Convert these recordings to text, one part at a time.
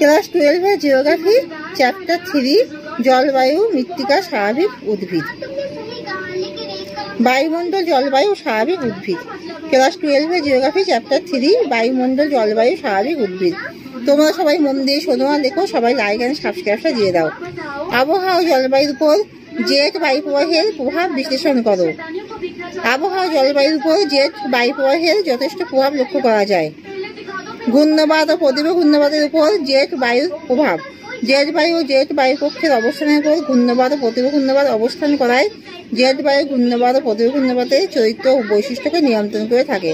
Class 12 geography chapter 3 জলবায়ু মৃত্তিকা স্বাভাবিক উদ্ভিদ। বায়ুমণ্ডল জলবায়ু স্বাভাবিক উদ্ভিদ। ক্লাস 12 জিওগ্রাফি চ্যাপ্টার 3 বায়ুমণ্ডল জলবায়ু স্বাভাবিক উদ্ভিদ। তোমরা সবাই মন দিয়ে শোনো আর দেখো, সবাই লাইক এন্ড সাবস্ক্রাইবটা দিয়ে দাও। আবহাওয়া জলবায়ুর উপর জেট বায়ু প্রবাহের প্রভাব বিশ্লেষণ করো। আবহাওয়া জলবায়ুর উপর জেট বায়ু প্রবাহের যথেষ্ট প্রভাব লক্ষ্য করা যায়। ঘূর্ণবাদ ও প্রতিভা ঘূর্ণবাদের উপর জেট বায়ুর প্রভাব। জেট বায়ু ও জেট বায়ুপক্ষের অবস্থানের উপর ঘূর্ণবাদ ও প্রতিভা ঘূর্ণবাদ অবস্থান করায় জেট বায়ু ঘূর্ণবাদ ও প্রতিভা ঘূর্ণবাদের চরিত্র ও বৈশিষ্ট্যকে নিয়ন্ত্রণ করে থাকে।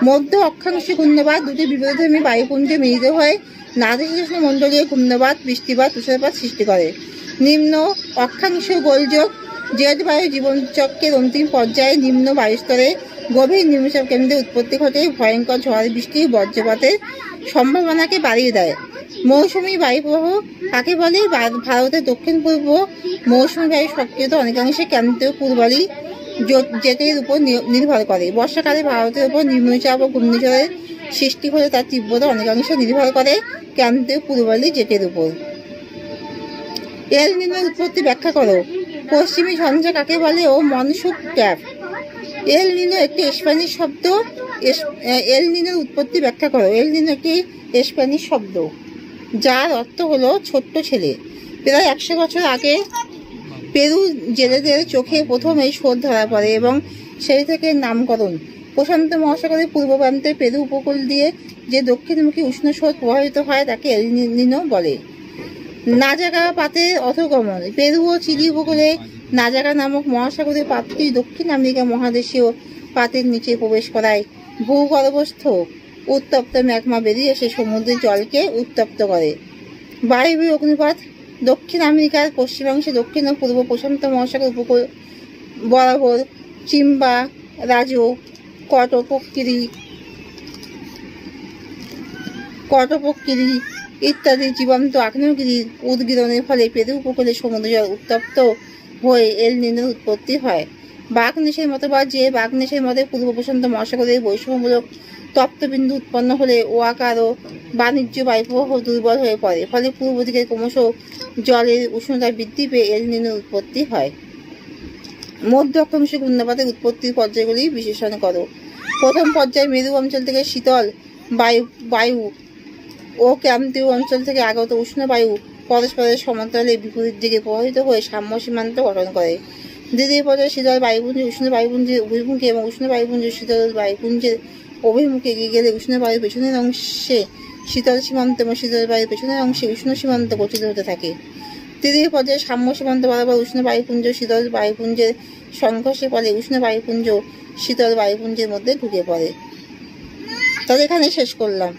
মধ্য অক্ষাংশে ঘূর্ণবাদ দুটি বিপরীতধর্মী বায়ুপুঞ্জে মিলিত হয়ে নাতিশীতোষ্ণ মণ্ডলীয় ঘূর্ণবাদ, বৃষ্টিপাত, তুষারপাত সৃষ্টি করে। নিম্ন অক্ষাংশ গোলযোগ জেট বায়ু জীবনচক্রের অন্তিম পর্যায়ে নিম্ন বায়ুস্তরে গভীর নিম্নচাপ কেন্দ্রে উৎপত্তি ঘটে ভয়ঙ্কর ঝড় বৃষ্টি বজ্রপাতের সম্ভাবনাকে বাড়িয়ে দেয়। মৌসুমী বায়ুপ্রবাহ কাকে বলে? ভারতের দক্ষিণ পূর্ব মৌসুমী বায়ু সক্রিয়তা অনেকাংশে ক্রান্তীয় পূর্বালি জেটের উপর নির্ভর করে। বর্ষাকালে ভারতের উপর নিম্নচাপ ও ঘূর্ণিঝড়ের সৃষ্টি হলে তার তীব্রতা অনেকাংশে নির্ভর করে ক্রান্তীয় পূর্বালি জেটের উপর। এল নিনোর উৎপত্তি ব্যাখ্যা করো। পশ্চিমী ঝঞ্ঝা কাকে বলে ও মনসুন ট্যাপ। এল নিনো একটি স্প্যানিশ শব্দ। এল নিনোর উৎপত্তি ব্যাখ্যা করো। এল নিনো একটি স্প্যানিশ শব্দ যার অর্থ হলো ছোট্ট ছেলে। প্রায় 100 বছর আগে পেরু জেলেদের চোখে প্রথম এই স্রোত ধরা পড়ে এবং সেই থেকে নামকরণ। প্রশান্ত মহাসাগরের পূর্ব প্রান্তে পেরু উপকূল দিয়ে যে দক্ষিণমুখী উষ্ণ স্রোত প্রবাহিত হয় তাকে এল নিনো বলে। নাজাগা পাতের অধোগমন। পেরু ও চিলি উপকূলে নাজাগা নামক মহাসাগরের পাতটি দক্ষিণ আমেরিকা মহাদেশীয় পাতের নিচে প্রবেশ করায় ভূগর্ভস্থ উত্তপ্ত ম্যাগমা বেরিয়ে এসে সমুদ্রের জলকে উত্তপ্ত করে। বায়বীয় অগ্নুৎপাত। দক্ষিণ আমেরিকার পশ্চিমাংশে দক্ষিণ ও পূর্ব প্রশান্ত মহাসাগর উপকূল বরাবর চিম্বা, রাজো, কটপক্কিরি ইত্যাদি জীবন্ত আগ্নেয়গিরির উদগীরণের ফলে পেরু উপকূলে সমুদ্র জল উত্তপ্ত হয়ে এল নিনোর উৎপত্তি হয়। বাগনেশের মতবাদ যে বাগনেশের মতে পূর্ব প্রশান্ত মহাসাগরের বৈষম্যমূলক তপ্তবিন্দু উৎপন্ন হলে ওয়াকার ও বাণিজ্য বায়ুপ্রবাহ দুর্বল হয়ে পড়ে, ফলে পূর্ব দিকে ক্রমশ জলের উষ্ণতা বৃদ্ধি পেয়ে এল নিনোর উৎপত্তি হয়। মধ্য অক্ষাংশে ঘূর্ণবাতের উৎপত্তির পর্যায়গুলি বিশ্লেষণ করো। প্রথম পর্যায় মেরু অঞ্চল থেকে শীতল বায়ু ও ক্রান্তীয় অঞ্চল থেকে আগত উষ্ণ বায়ু পরস্পরের সমান্তরালে বিপরীত দিকে প্রবাহিত হয়ে সাম্য সীমান্ত গঠন করে। দ্বিতীয় পর্যায়ে শীতল বায়ুপুঞ্জ উষ্ণ বায়ুপুঞ্জের অভিমুখে এবং উষ্ণ বায়ুপুঞ্জ শীতল বায়ুপুঞ্জের অভিমুখে এগিয়ে গেলে উষ্ণ বায়ুর পেছনের অংশে শীতল সীমান্ত এবং শীতল বায়ুর পেছনের অংশে উষ্ণ সীমান্ত গঠিত হতে থাকে। তৃতীয় পর্যায়ে সাম্য সীমান্ত বরাবর উষ্ণ বায়ুপুঞ্জ শীতল বায়ুপুঞ্জের সংঘর্ষের ফলে উষ্ণ বায়ুপুঞ্জ শীতল বায়ুপুঞ্জের মধ্যে ঢুকে পড়ে। তাহলে এখানে শেষ করলাম।